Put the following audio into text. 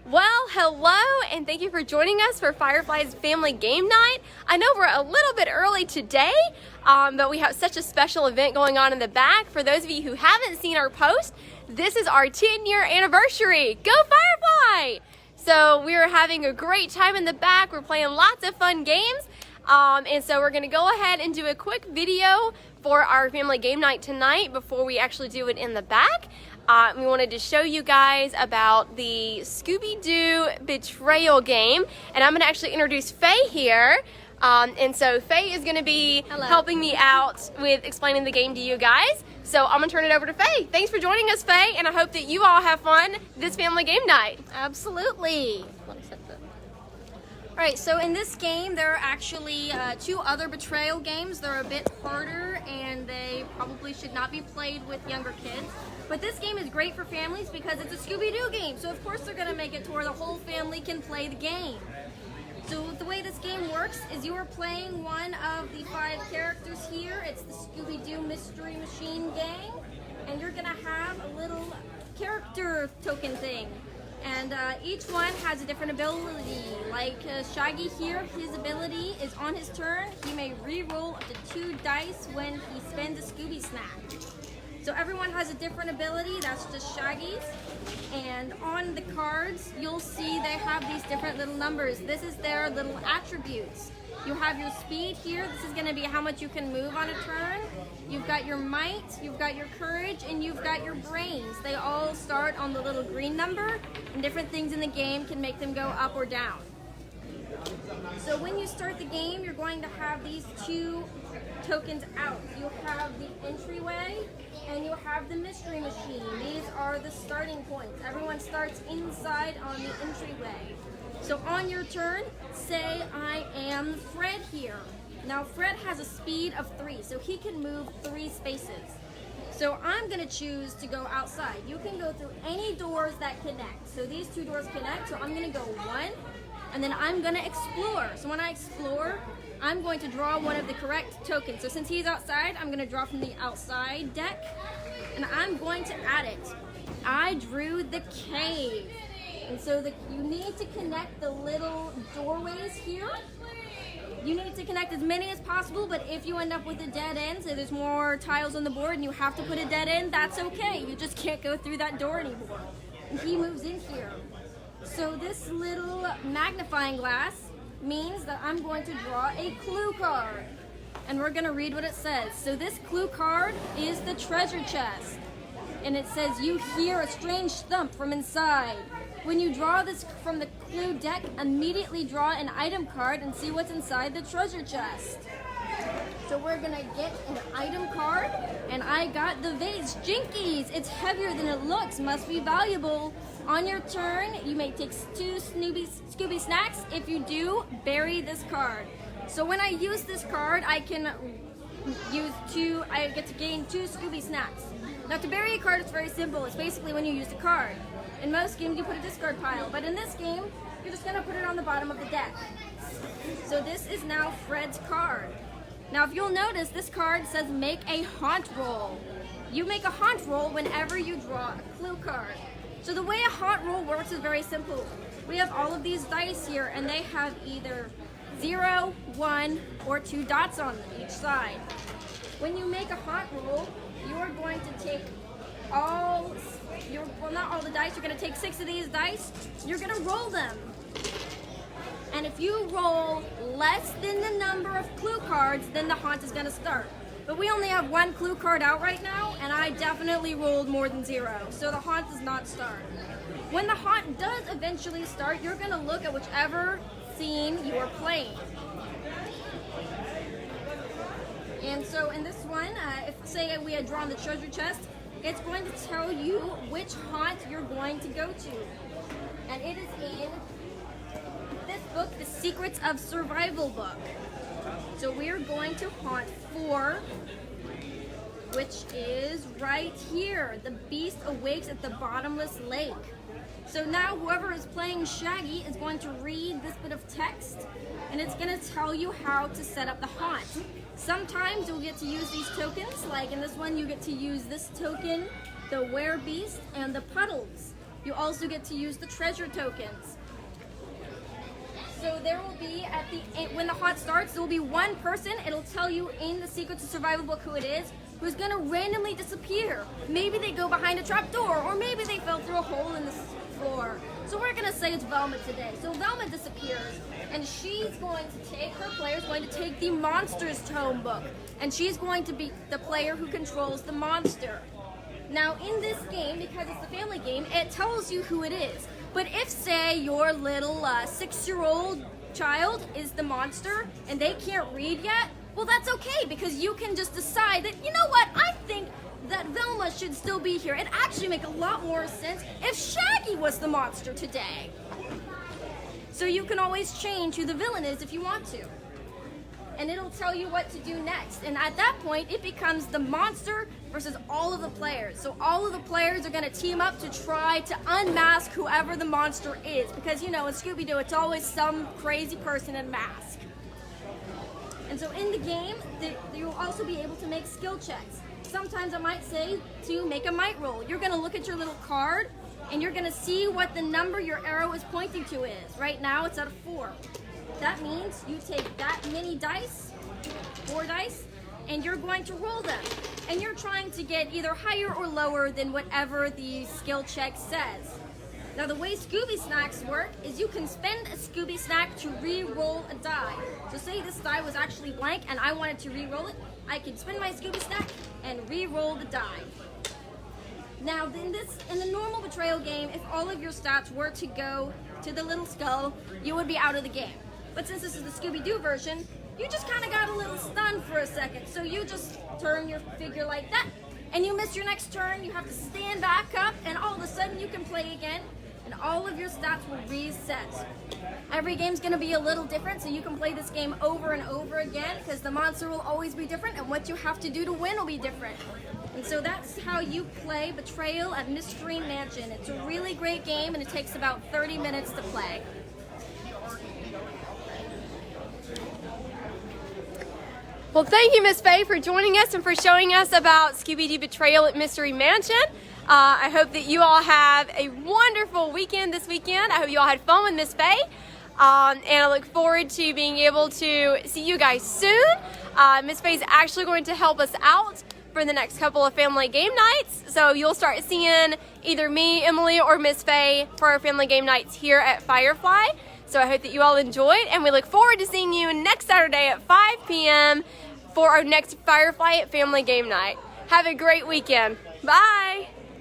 Well, hello, and thank you for joining us for Firefly's family game night. I know we're a little bit early today, but we have such a special event going on in the back. For those of you who haven't seen our post, this is our 10-year anniversary. Go Firefly! So we are having a great time in the back. We're playing lots of fun games, and so we're going to go ahead and do a quick video for our family game night tonight before we actually do it in the back. We wanted to show you guys about the Scooby-Doo Betrayal game, and I'm going to actually introduce Faye here. And so Faye is going to be helping me out with explaining the game to you guys. So I'm going to turn it over to Faye. Thanks for joining us, Faye, and I hope that you all have fun this family game night. Absolutely. Alright, so in this game there are actually two other Betrayal games. They're a bit harder and they probably should not be played with younger kids. But this game is great for families because it's a Scooby-Doo game. So of course they're going to make it to where the whole family can play the game. So the way this game works is you are playing one of the 5 characters here. It's the Scooby-Doo Mystery Machine Gang. And you're going to have a little character token thing. And each one has a different ability. Like Shaggy here, his ability is on his turn, he may re-roll up to 2 dice when he spends a Scooby snack. So everyone has a different ability, that's just Shaggy's. And on the cards, you'll see they have these different little numbers. This is their little attributes. You have your speed here, this is going to be how much you can move on a turn. You've got your might, you've got your courage, and you've got your brains. They all start on the little green number, and different things in the game can make them go up or down. So when you start the game, you're going to have these 2 tokens out. You have the entryway, and you have the mystery machine. These are the starting points. Everyone starts inside on the entryway. So on your turn, say I am Fred here. Now Fred has a speed of 3, so he can move 3 spaces. So I'm going to choose to go outside. You can go through any doors that connect. So these 2 doors connect, so I'm going to go 1, and then I'm going to explore. So when I explore, I'm going to draw one of the correct tokens. So since he's outside, I'm going to draw from the outside deck, and I'm going to add it. I drew the cave. And so you need to connect the little doorways here. You need to connect as many as possible, but if you end up with a dead end, so there's more tiles on the board and you have to put a dead end, that's okay. You just can't go through that door anymore. And he moves in here. So this little magnifying glass means that I'm going to draw a clue card. And we're going to read what it says. So this clue card is the treasure chest. And it says, you hear a strange thump from inside. When you draw this from the clue deck, immediately draw an item card and see what's inside the treasure chest. So we're gonna get an item card, and I got the vase. Jinkies! It's heavier than it looks, must be valuable. On your turn, you may take 2 Scooby snacks. If you do, bury this card. So when I use this card, I can I get to gain 2 Scooby snacks. Now to bury a card, it's very simple. It's basically when you use the card. In most games, you put a discard pile, but in this game, you're just gonna put it on the bottom of the deck. So this is now Fred's card. Now if you'll notice, this card says make a haunt roll. You make a haunt roll whenever you draw a clue card. So the way a haunt roll works is very simple. We have all of these dice here, and they have either 0, 1, or 2 dots on each side. When you make a haunt roll, you're going to take not all the dice, you're going to take 6 of these dice, you're going to roll them. And if you roll less than the number of clue cards, then the haunt is going to start. But we only have 1 clue card out right now, and I definitely rolled more than 0, so the haunt does not start. When the haunt does eventually start, you're going to look at whichever scene you are playing. And so in this one, if say we had drawn the treasure chest, it's going to tell you which haunt you're going to go to. And it is in this book, The Secrets of Survival book. So we are going to haunt 4, which is right here. The beast awakes at the bottomless lake. So now whoever is playing Shaggy is going to read this bit of text, and it's going to tell you how to set up the haunt. Sometimes you'll get to use these tokens, like in this one you get to use this token, the werebeast, and the puddles. You also get to use the treasure tokens. So there will be, when the haunt starts, there will be one person, it'll tell you in the Secrets of Survival book who it is, who's gonna randomly disappear. Maybe they go behind a trap door, or maybe they fell through a hole in the floor. So we're gonna say it's Velma today. So Velma disappears, and she's going to take, her player's going to take the Monsters Tome book, and she's going to be the player who controls the monster. Now in this game, because it's the family game, it tells you who it is. But if, say, your little 6-year-old child is the monster and they can't read yet, well, that's okay, because you can just decide that, you know what, I think that Velma should still be here. It'd actually make a lot more sense if Shaggy was the monster today. So you can always change who the villain is if you want to. And it'll tell you what to do next. And at that point, it becomes the monster versus all of the players. So all of the players are going to team up to try to unmask whoever the monster is. Because, you know, in Scooby-Doo, it's always some crazy person in a mask. And so in the game, you'll also be able to make skill checks. Sometimes I might say to make a might roll. You're going to look at your little card, and you're going to see what the number your arrow is pointing to is. Right now, it's at a 4. That means you take that many dice, 4 dice, and you're going to roll them. And you're trying to get either higher or lower than whatever the skill check says. Now the way Scooby Snacks work is you can spend a Scooby Snack to re-roll a die. So say this die was actually blank and I wanted to re-roll it, I can spend my Scooby Snack and re-roll the die. Now in the normal Betrayal game, if all of your stats were to go to the little skull, you would be out of the game. But since this is the Scooby-Doo version, you just kind of got a little stunned for a second. So you just turn your figure like that, and you miss your next turn. You have to stand back up, and all of a sudden you can play again, and all of your stats will reset. Every game's going to be a little different, so you can play this game over and over again, because the monster will always be different, and what you have to do to win will be different. And so that's how you play Betrayal at Mystery Mansion. It's a really great game, and it takes about 30 minutes to play. Well, thank you, Miss Faye, for joining us and for showing us about Scooby-Doo Betrayal at Mystery Mansion. I hope that you all have a wonderful weekend this weekend. I hope you all had fun with Miss Faye. And I look forward to being able to see you guys soon. Miss Faye's actually going to help us out for the next couple of family game nights. So you'll start seeing either me, Emily, or Miss Faye for our family game nights here at Firefly. So I hope that you all enjoyed, and we look forward to seeing you next Saturday at 5 p.m. for our next Firefly Family Game Night. Have a great weekend. Bye!